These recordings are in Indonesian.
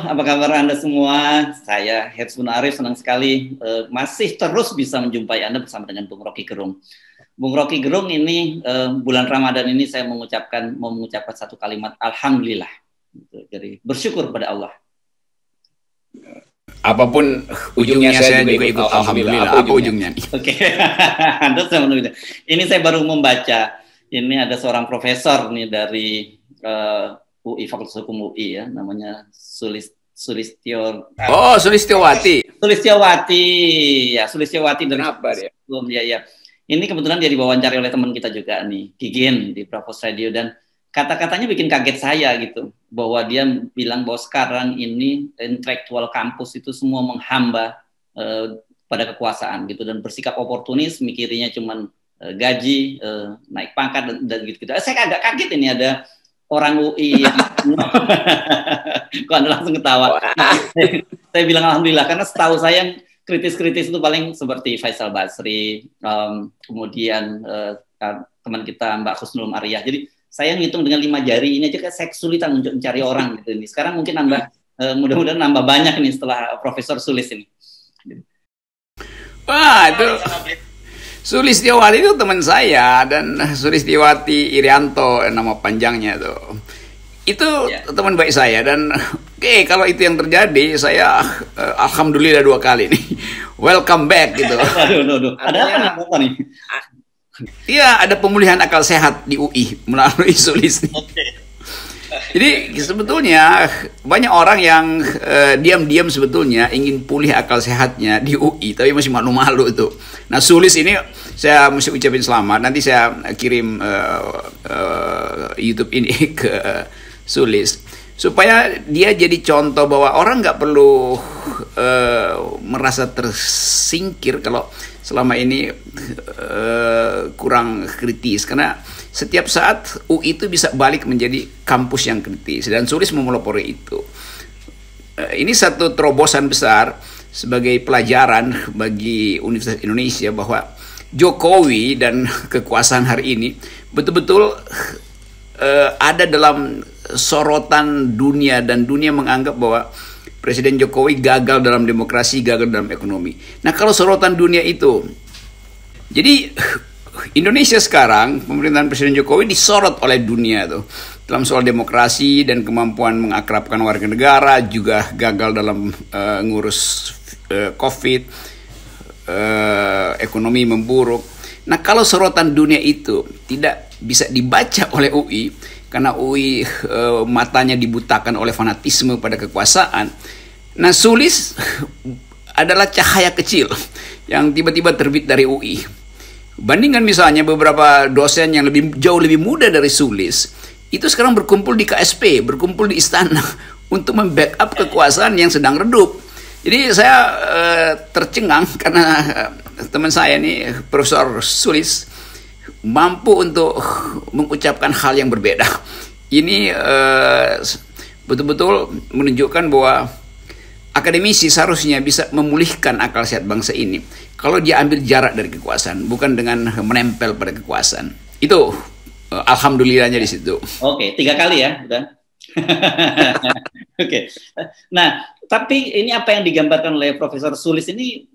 apa kabar Anda semua? Saya Herzbun Arif, senang sekali masih terus bisa menjumpai Anda bersama dengan Bung Rocky Gerung. Bung Rocky Gerung ini bulan Ramadan ini saya mau mengucapkan satu kalimat Alhamdulillah. Jadi bersyukur pada Allah. Apapun ujungnya saya juga ikut Alhamdulillah. Apa ujungnya nih? Oke, Anda saya menunggu. Ini saya baru membaca. Ini ada seorang profesor nih dari UI, Fakultas Hukum UI ya, namanya Sulistiowati. Sulistiowati dari Kenapa dia? Ya. Ini kebetulan dia diwawancari oleh teman kita juga nih, Gigin di Provos Radio, dan kata-katanya bikin kaget saya gitu, bahwa dia bilang bahwa sekarang ini intelektual kampus itu semua menghamba pada kekuasaan gitu, dan bersikap oportunis, mikirnya cuman gaji, naik pangkat dan gitu-gitu. Saya agak kaget ini ada orang UI yang kok Anda langsung ketawa. Saya bilang Alhamdulillah, karena setahu saya yang kritis-kritis itu paling seperti Faisal Basri, kemudian teman kita Mbak Husnul Maria. Jadi saya ngitung dengan 5 jari ini aja saya kesulitan untuk mencari orang gitu ini. Sekarang mungkin nambah, mudah-mudahan nambah banyak nih setelah Profesor Sulis ini. Wah, itu Sulistiowati itu teman saya, dan Sulistiowati Irianto nama panjangnya tuh. Itu teman baik saya, dan kalau itu yang terjadi, saya Alhamdulillah 2 kali nih. Welcome back gitu. Aduh. Ada apa nih? Iya, ada pemulihan akal sehat di UI melalui Sulis. Jadi sebetulnya banyak orang yang diam-diam sebetulnya ingin pulih akal sehatnya di UI, tapi masih malu-malu itu. Nah, Sulis ini saya mesti ucapin selamat. Nanti saya kirim YouTube ini ke Sulis supaya dia jadi contoh bahwa orang nggak perlu merasa tersingkir kalau selama ini kurang kritis, karena setiap saat UI itu bisa balik menjadi kampus yang kritis, dan Sulis memelopori itu. Ini satu terobosan besar sebagai pelajaran bagi Universitas Indonesia bahwa Jokowi dan kekuasaan hari ini betul-betul ada dalam sorotan dunia, dan dunia menganggap bahwa Presiden Jokowi gagal dalam demokrasi, gagal dalam ekonomi. Nah, kalau sorotan dunia itu, jadi Indonesia sekarang, pemerintahan Presiden Jokowi disorot oleh dunia tuh dalam soal demokrasi dan kemampuan mengakrabkan warga negara, juga gagal dalam ngurus COVID, ekonomi memburuk. Nah, kalau sorotan dunia itu tidak bisa dibaca oleh UI, karena UI matanya dibutakan oleh fanatisme pada kekuasaan. Nah, Sulis adalah cahaya kecil yang tiba-tiba terbit dari UI. Bandingkan misalnya beberapa dosen yang jauh lebih muda dari Sulis, itu sekarang berkumpul di KSP, berkumpul di istana untuk membackup kekuasaan yang sedang redup. Jadi saya tercengang karena teman saya nih, Profesor Sulis, mampu untuk mengucapkan hal yang berbeda. Ini betul-betul menunjukkan bahwa akademisi seharusnya bisa memulihkan akal sehat bangsa ini kalau dia ambil jarak dari kekuasaan, bukan dengan menempel pada kekuasaan. Itu alhamdulillahnya di situ. Oke, 3 kali ya, udah. Oke. Nah, tapi ini apa yang digambarkan oleh Profesor Sulis ini,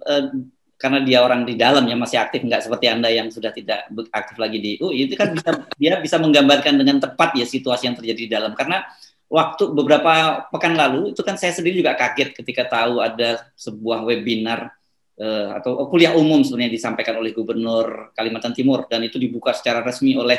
karena dia orang di dalam yang masih aktif, nggak seperti Anda yang sudah tidak aktif lagi di UI, itu kan dia bisa menggambarkan dengan tepat ya situasi yang terjadi di dalam. Karena waktu beberapa pekan lalu itu kan saya sendiri juga kaget ketika tahu ada sebuah webinar atau kuliah umum sebenarnya disampaikan oleh Gubernur Kalimantan Timur, dan itu dibuka secara resmi oleh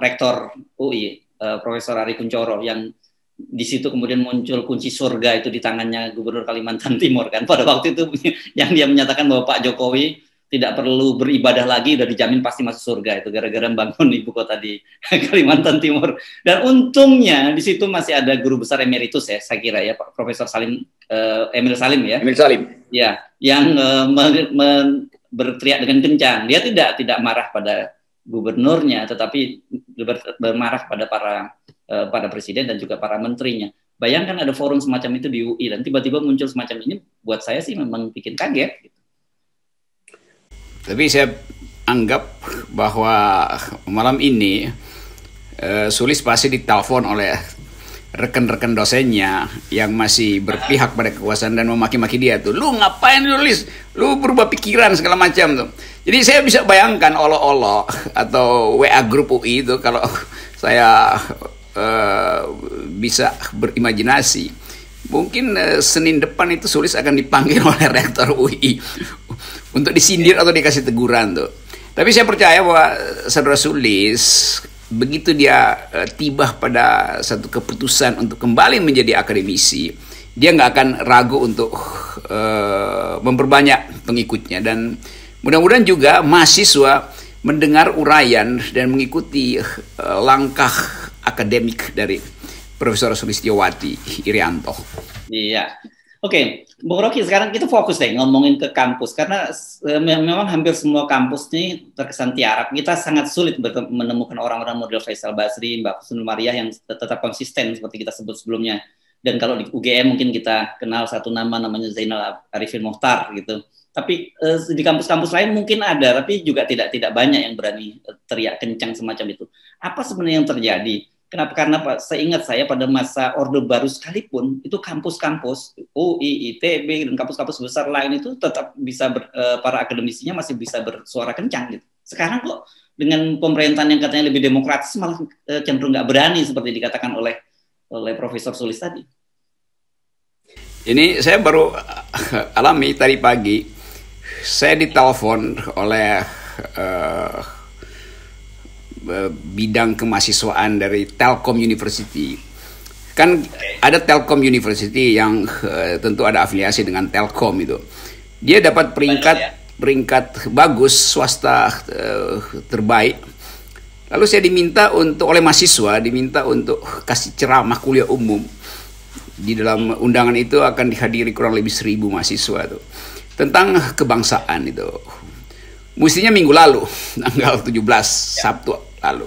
Rektor UI, Profesor Ari Kunchoro, yang di situ kemudian muncul kunci surga itu di tangannya Gubernur Kalimantan Timur kan. Pada waktu itu yang dia menyatakan bahwa Pak Jokowi tidak perlu beribadah lagi, udah dijamin pasti masuk surga, itu gara-gara bangun ibu kota di Kalimantan Timur. Dan untungnya di situ masih ada guru besar emeritus ya, saya kira ya, Pak Profesor Salim, Emil Salim ya. Emil Salim. Ya, yang berteriak dengan kencang. Dia tidak marah pada gubernurnya, tetapi bermarah pada para presiden dan juga para menterinya. Bayangkan ada forum semacam itu di UI, dan tiba-tiba muncul semacam ini, buat saya sih memang bikin kaget. Gitu. Tapi saya anggap bahwa malam ini Sulis pasti ditelepon oleh rekan-rekan dosennya yang masih berpihak pada kekuasaan dan memaki-maki dia tuh, lu ngapain nulis, lu berubah pikiran segala macam tuh. Jadi saya bisa bayangkan olo-olo atau WA grup UI itu kalau saya bisa berimajinasi, mungkin Senin depan itu Sulis akan dipanggil oleh rektor UI untuk disindir atau dikasih teguran tuh. Tapi saya percaya bahwa saudara Sulis, begitu dia tiba pada satu keputusan untuk kembali menjadi akademisi, dia nggak akan ragu untuk memperbanyak pengikutnya. Dan mudah-mudahan juga mahasiswa mendengar uraian dan mengikuti langkah akademik dari Profesor Sulistiowati Irianto. Iya. Oke, Bung Rocky, sekarang kita fokus deh ngomongin ke kampus, karena memang hampir semua kampus ini terkesan tiarap. Kita sangat sulit menemukan orang-orang model Faisal Basri, Mbak Husnul Maria yang tetap konsisten seperti kita sebut sebelumnya. Dan kalau di UGM mungkin kita kenal satu nama, namanya Zainal Arifin Mohtar gitu. Tapi di kampus-kampus lain mungkin ada, tapi juga tidak banyak yang berani teriak kencang semacam itu. Apa sebenarnya yang terjadi? Kenapa? Karena seingat saya pada masa Orde Baru sekalipun, itu kampus-kampus UI, ITB, dan kampus-kampus besar lain itu tetap bisa, para akademisinya masih bisa bersuara kencang gitu. Sekarang kok dengan pemerintahan yang katanya lebih demokratis malah cenderung nggak berani seperti dikatakan oleh Profesor Sulis tadi. Ini saya baru alami tadi pagi. Saya ditelepon oleh bidang kemahasiswaan dari Telkom University. Kan ada Telkom University yang tentu ada afiliasi dengan Telkom itu. Dia dapat peringkat bagus, swasta terbaik. Lalu saya oleh mahasiswa diminta untuk kasih ceramah kuliah umum. Di dalam undangan itu akan dihadiri kurang lebih 1.000 mahasiswa itu, tentang kebangsaan itu. Mestinya minggu lalu, tanggal 17 Sabtu lalu.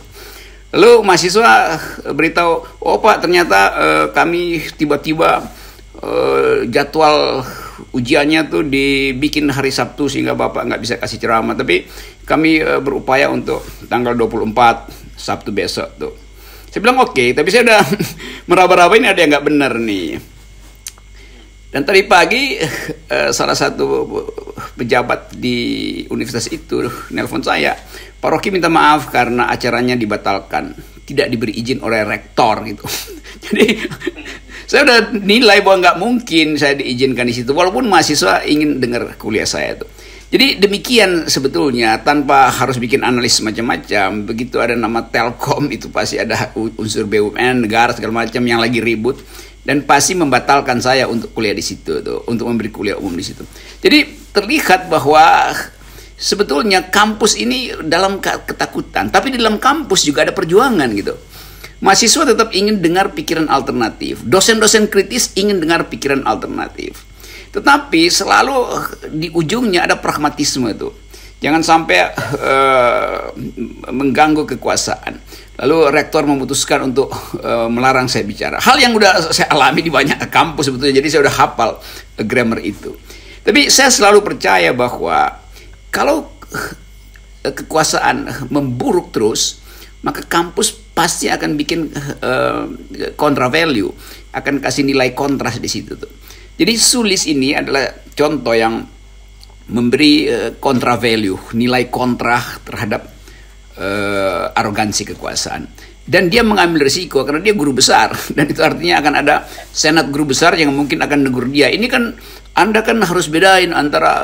Lalu mahasiswa beritahu, oh Pak, ternyata kami tiba-tiba jadwal ujiannya tuh dibikin hari Sabtu sehingga Bapak nggak bisa kasih ceramah. Tapi kami berupaya untuk tanggal 24 Sabtu besok tuh. Saya bilang oke, tapi saya udah meraba-raba ini ada yang nggak benar nih. Dan tadi pagi salah satu pejabat di universitas itu nelpon saya, Pak Rocky minta maaf karena acaranya dibatalkan, tidak diberi izin oleh rektor gitu. Jadi saya udah nilai bahwa nggak mungkin saya diizinkan di situ, walaupun mahasiswa ingin dengar kuliah saya itu. Jadi demikian sebetulnya, tanpa harus bikin analis macam-macam. Begitu ada nama Telkom itu pasti ada unsur BUMN, negara segala macam yang lagi ribut. Dan pasti membatalkan saya untuk kuliah di situ tuh, untuk memberi kuliah umum di situ. Jadi terlihat bahwa sebetulnya kampus ini dalam ketakutan, tapi di dalam kampus juga ada perjuangan gitu. Mahasiswa tetap ingin dengar pikiran alternatif, dosen-dosen kritis ingin dengar pikiran alternatif. Tetapi selalu di ujungnya ada pragmatisme itu. Jangan sampai mengganggu kekuasaan. Lalu rektor memutuskan untuk melarang saya bicara. Hal yang udah saya alami di banyak kampus sebetulnya. Jadi saya udah hafal grammar itu. Tapi saya selalu percaya bahwa kalau kekuasaan memburuk terus, maka kampus pasti akan bikin kontra value, akan kasih nilai kontras di situ tuh. Jadi Sulis ini adalah contoh yang memberi kontra value, nilai kontra terhadap arogansi kekuasaan. Dan dia mengambil risiko karena dia guru besar, dan itu artinya akan ada senat guru besar yang mungkin akan negur dia. Ini kan Anda kan harus bedain antara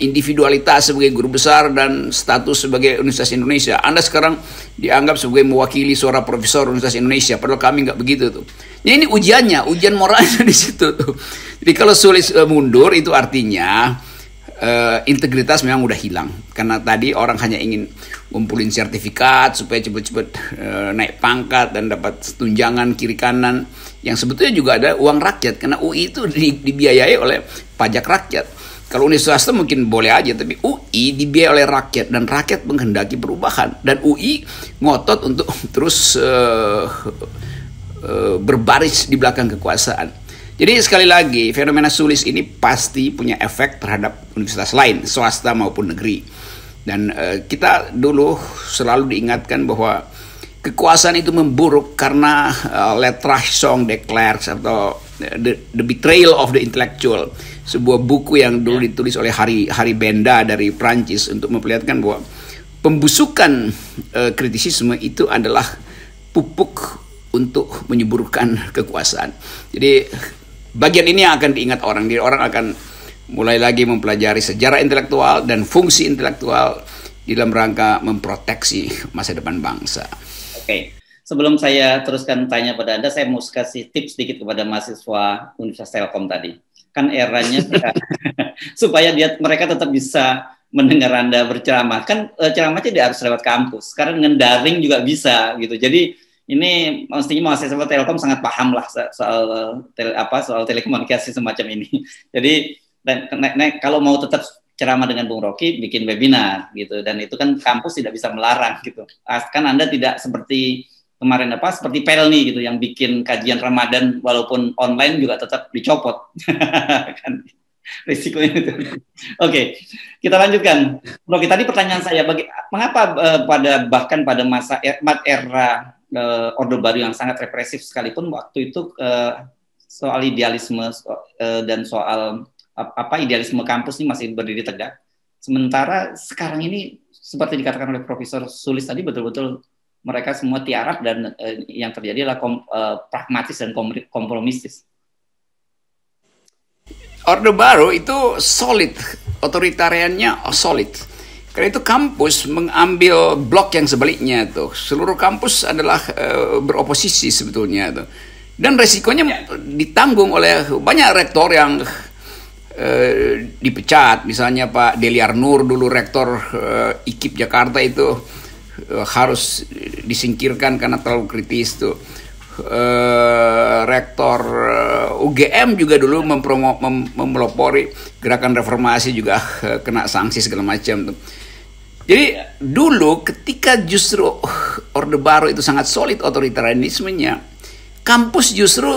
individualitas sebagai guru besar dan status sebagai Universitas Indonesia. Anda sekarang dianggap sebagai mewakili suara profesor Universitas Indonesia, padahal kami nggak begitu tuh. Ya ini ujiannya, ujian moralnya di situ tuh. Jadi kalau Sulis mundur itu artinya integritas memang udah hilang, karena tadi orang hanya ingin ngumpulin sertifikat supaya cepet-cepet naik pangkat dan dapat tunjangan kiri kanan, yang sebetulnya juga ada uang rakyat, karena UI itu dibiayai oleh pajak rakyat. Kalau universitas mungkin boleh aja, tapi UI dibiayai oleh rakyat dan rakyat menghendaki perubahan, dan UI ngotot untuk terus berbaris di belakang kekuasaan. Jadi sekali lagi, fenomena Sulis ini pasti punya efek terhadap universitas lain, swasta maupun negeri. Dan kita dulu selalu diingatkan bahwa kekuasaan itu memburuk karena Letrachon declares atau the Betrayal of the Intellectual, sebuah buku yang dulu ditulis oleh Harry Benda dari Prancis untuk memperlihatkan bahwa pembusukan kritisisme itu adalah pupuk untuk menyuburkan kekuasaan. Jadi bagian ini yang akan diingat orang. Jadi orang akan mulai lagi mempelajari sejarah intelektual dan fungsi intelektual dalam rangka memproteksi masa depan bangsa. Oke. Sebelum saya teruskan tanya pada Anda, saya mau kasih tips sedikit kepada mahasiswa Universitas Telkom tadi. Kan eranya supaya mereka tetap bisa mendengar Anda berceramah. Kan ceramahnya dia harus lewat kampus. Karena dengan daring juga bisa gitu. Jadi ini mestinya mahasiswa Telkom sangat paham lah soal telekomunikasi semacam ini. Jadi kalau mau tetap ceramah dengan Bung Rocky, bikin webinar gitu. Dan itu kan kampus tidak bisa melarang gitu. Kan Anda tidak seperti kemarin seperti Pelni gitu yang bikin kajian Ramadan walaupun online juga tetap dicopot. Kan risikonya itu. Oke, kita lanjutkan. Rocky, tadi pertanyaan saya, mengapa bahkan pada masa era Orde Baru yang sangat represif sekalipun waktu itu soal idealisme dan soal idealisme kampus ini masih berdiri tegak. Sementara sekarang ini seperti dikatakan oleh Profesor Sulis tadi, betul-betul mereka semua tiarap dan yang terjadi adalah pragmatis dan kompromistis. Orde Baru itu solid, otoritariannya solid. Karena itu kampus mengambil blok yang sebaliknya tuh. Seluruh kampus adalah beroposisi sebetulnya tuh. Dan resikonya ditanggung oleh banyak rektor yang dipecat. Misalnya Pak Deliar Nur dulu rektor IKIP Jakarta itu harus disingkirkan karena terlalu kritis tuh. Rektor UGM juga dulu memelopori gerakan reformasi juga kena sanksi segala macam tuh. Jadi dulu ketika justru Orde Baru itu sangat solid otoritarianismenya, kampus justru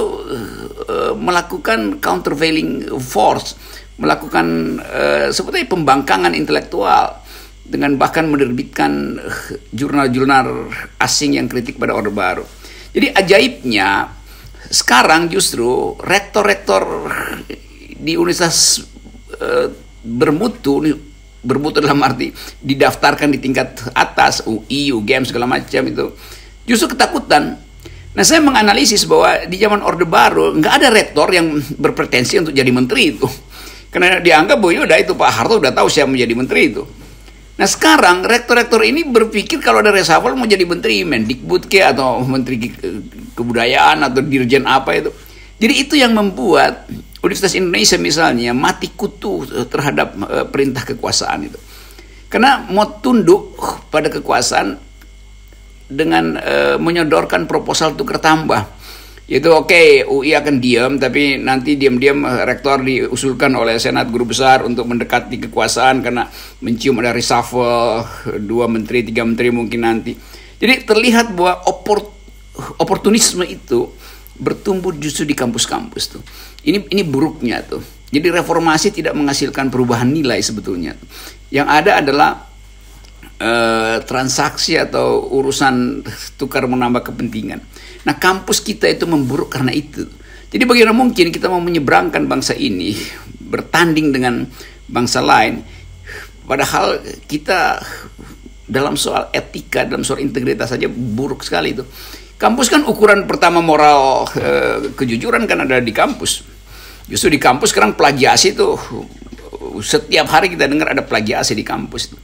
melakukan countervailing force, melakukan seperti pembangkangan intelektual dengan bahkan menerbitkan jurnal-jurnal asing yang kritik pada Orde Baru. Jadi ajaibnya sekarang justru rektor-rektor di universitas bermutu dalam arti didaftarkan di tingkat atas, UI, UGM segala macam itu justru ketakutan. Nah, saya menganalisis bahwa di zaman Orde Baru nggak ada rektor yang berpretensi untuk jadi menteri itu, karena dianggap bahwa udah itu Pak Harto udah tahu siapa menjadi menteri itu. Nah, sekarang rektor-rektor ini berpikir kalau ada reshuffle mau jadi menteri Mendikbud atau menteri kebudayaan atau dirjen apa itu. Jadi itu yang membuat Universitas Indonesia misalnya mati kutu terhadap perintah kekuasaan itu. Karena mau tunduk pada kekuasaan dengan menyodorkan proposal tukar tambah. Yaitu UI akan diam, tapi nanti diam-diam rektor diusulkan oleh Senat Guru Besar untuk mendekati kekuasaan karena mencium ada reshuffle 2 menteri, 3 menteri mungkin nanti. Jadi terlihat bahwa oportunisme itu bertumbuh justru di kampus-kampus tuh. Ini buruknya tuh. Jadi reformasi tidak menghasilkan perubahan nilai sebetulnya. Yang ada adalah transaksi atau urusan tukar menambah kepentingan. Nah, kampus kita itu memburuk karena itu. Jadi bagaimana mungkin kita mau menyeberangkan bangsa ini bertanding dengan bangsa lain, padahal kita dalam soal etika, dalam soal integritas saja buruk sekali itu. Kampus kan ukuran pertama moral kejujuran kan ada di kampus. Justru di kampus sekarang plagiasi itu setiap hari kita dengar ada plagiasi di kampus.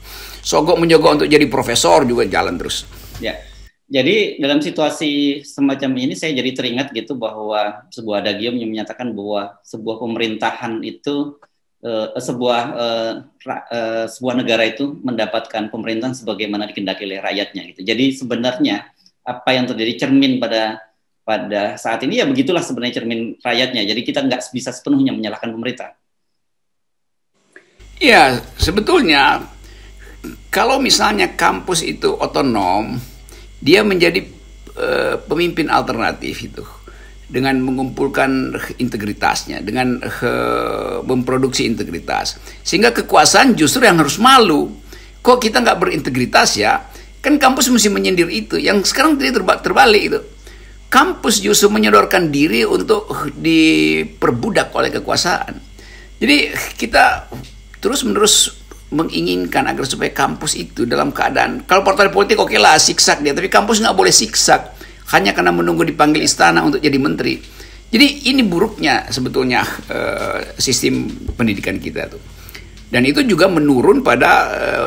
Sogok menyogok untuk jadi profesor juga jalan terus. Ya. Jadi dalam situasi semacam ini saya jadi teringat gitu bahwa sebuah adagium yang menyatakan bahwa sebuah pemerintahan itu sebuah negara itu mendapatkan pemerintahan sebagaimana dikehendaki oleh rakyatnya gitu. Jadi sebenarnya apa yang terjadi cermin pada saat ini ya begitulah sebenarnya cermin rakyatnya. Jadi kita nggak bisa sepenuhnya menyalahkan pemerintah. Ya, sebetulnya kalau misalnya kampus itu otonom, dia menjadi pemimpin alternatif itu dengan mengumpulkan integritasnya, dengan memproduksi integritas, sehingga kekuasaan justru yang harus malu. Kok kita nggak berintegritas ya? Kan kampus mesti menyindir itu. Yang sekarang terbalik itu. Kampus justru menyodorkan diri untuk diperbudak oleh kekuasaan. Jadi kita terus-menerus menginginkan agar supaya kampus itu dalam keadaan, kalau partai politik oke lah siksak dia, tapi kampus nggak boleh siksak hanya karena menunggu dipanggil istana untuk jadi menteri. Jadi ini buruknya sebetulnya sistem pendidikan kita tuh. Dan itu juga menurun pada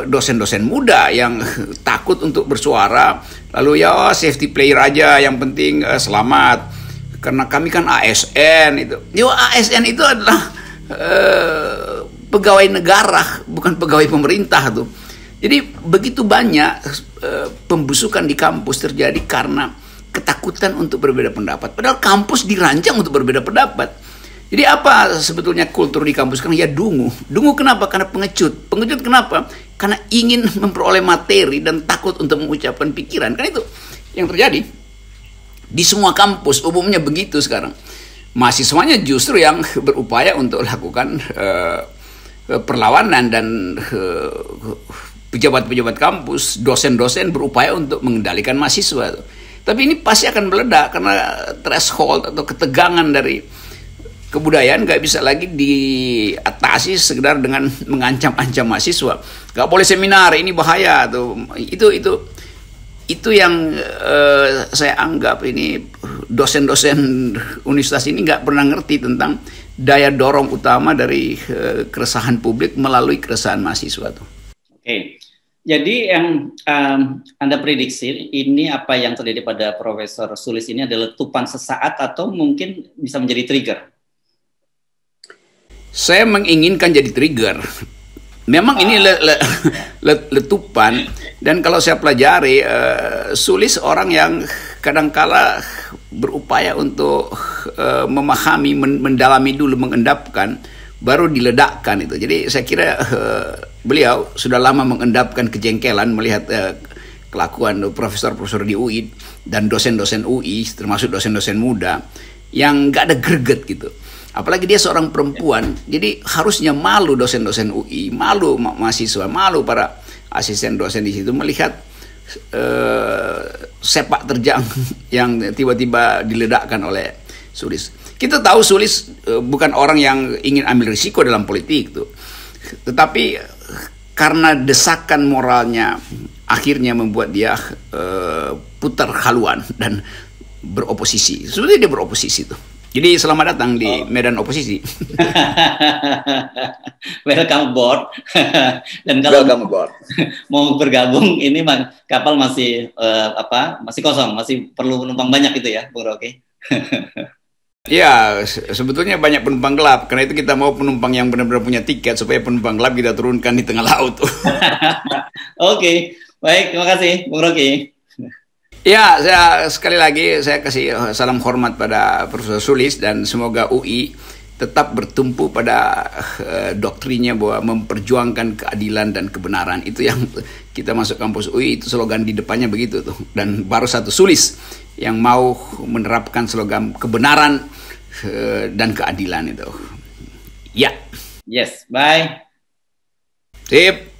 dosen-dosen muda yang takut untuk bersuara, lalu ya safety player aja, yang penting selamat. Karena kami kan ASN itu. Ya ASN itu adalah pegawai negara, bukan pegawai pemerintah tuh. Jadi begitu banyak pembusukan di kampus terjadi karena ketakutan untuk berbeda pendapat. Padahal kampus dirancang untuk berbeda pendapat. Jadi apa sebetulnya kultur di kampus? Karena ya dungu. Dungu kenapa? Karena pengecut. Pengecut kenapa? Karena ingin memperoleh materi dan takut untuk mengucapkan pikiran. Kan itu yang terjadi. Di semua kampus umumnya begitu sekarang. Mahasiswanya justru yang berupaya untuk lakukan perlawanan, dan pejabat-pejabat kampus, dosen-dosen berupaya untuk mengendalikan mahasiswa. Tapi ini pasti akan meledak karena threshold atau ketegangan dari kebudayaan nggak bisa lagi diatasi sekedar dengan mengancam-ancam mahasiswa. Nggak boleh seminar, ini bahaya tuh. Itu yang saya anggap ini dosen-dosen universitas ini nggak pernah ngerti tentang daya dorong utama dari keresahan publik melalui keresahan mahasiswa tuh. Oke. Jadi yang Anda prediksi ini apa yang terjadi pada Profesor Sulis ini adalah letupan sesaat atau mungkin bisa menjadi trigger? Saya menginginkan jadi trigger. Memang ini letupan, dan kalau saya pelajari Sulis orang yang kadangkala berupaya untuk memahami, mendalami dulu, mengendapkan, baru diledakkan itu. Jadi saya kira beliau sudah lama mengendapkan kejengkelan melihat kelakuan profesor-profesor di UI dan dosen-dosen UI, termasuk dosen-dosen muda yang nggak ada greget gitu. Apalagi dia seorang perempuan, jadi harusnya malu dosen-dosen UI, malu mahasiswa, malu para asisten dosen di situ melihat sepak terjang yang tiba-tiba diledakkan oleh Sulis. Kita tahu Sulis bukan orang yang ingin ambil risiko dalam politik tuh, tetapi karena desakan moralnya akhirnya membuat dia putar haluan dan beroposisi. Sebenarnya dia beroposisi tuh. Jadi selamat datang di medan oposisi. Welcome aboard. Dan kalau mau bergabung ini kapal masih masih kosong, masih perlu penumpang banyak itu ya, Bung Rocky. Ya, sebetulnya banyak penumpang gelap. Karena itu kita mau penumpang yang benar-benar punya tiket supaya penumpang gelap kita turunkan di tengah laut. Oke, baik, terima kasih, Bung Rocky. Ya, sekali lagi saya kasih salam hormat pada Profesor Sulis, dan semoga UI tetap bertumpu pada doktrinnya bahwa memperjuangkan keadilan dan kebenaran. Itu yang kita masuk kampus UI, itu slogan di depannya begitu tuh. Dan baru satu Sulis yang mau menerapkan slogan kebenaran dan keadilan itu. Ya. Yes, bye. Sip.